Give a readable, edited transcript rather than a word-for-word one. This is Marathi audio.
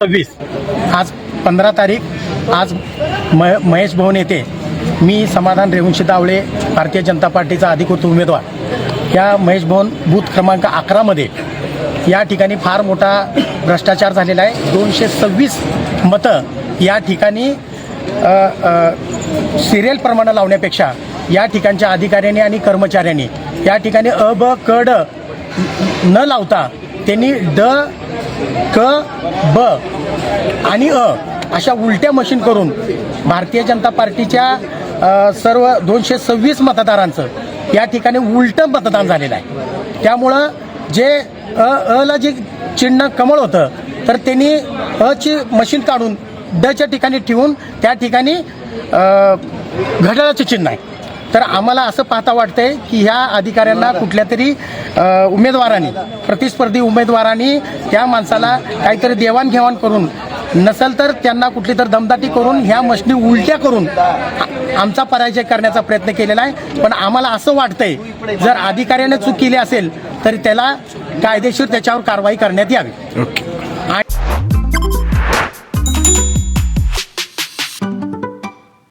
26 आज 15 तारीख आज महेश भवन येथे मी समाधान रेवंशी दावळे भारतीय जनता पार्टीचा अधिकृत उमेदवार या महेश भवन बूथ क्रमांक 11 मध्ये या ठिकाणी फार मोठा भ्रष्टाचार झालेला आहे। 226 मतं या ठिकाणी सिरियल प्रमाणे लावण्यापेक्षा या ठिकाणच्या अधिकाऱ्यांनी आणि कर्मचाऱ्यांनी या ठिकाणी अ ब क ड न लावता त्यांनी ड क ब आणि अ अशा उलट्या मशीन करून भारतीय जनता पार्टीच्या सर्व 226 मतदारांचं या ठिकाणी उलटं मतदान झालेलं आहे। त्यामुळं जे अला जे चिन्ह कमळ होतं तर त्यांनी अची मशीन काढून डच्या ठिकाणी ठेवून त्या ठिकाणी घड्याळाचं चिन्ह आहे। तर आम्हाला असं पाहता वाटतंय की ह्या अधिकाऱ्यांना कुठल्या तरी उमेदवारांनी प्रतिस्पर्धी उमेदवारांनी त्या माणसाला काहीतरी देवाणघेवाण करून नसेल तर त्यांना कुठली तर दमदाटी करून ह्या मशनी उलट्या करून आमचा पराजय करण्याचा प्रयत्न केलेला आहे। पण आम्हाला असं वाटतंय जर अधिकाऱ्याने चूक केली असेल तर त्याला कायदेशीर त्याच्यावर कारवाई करण्यात यावी।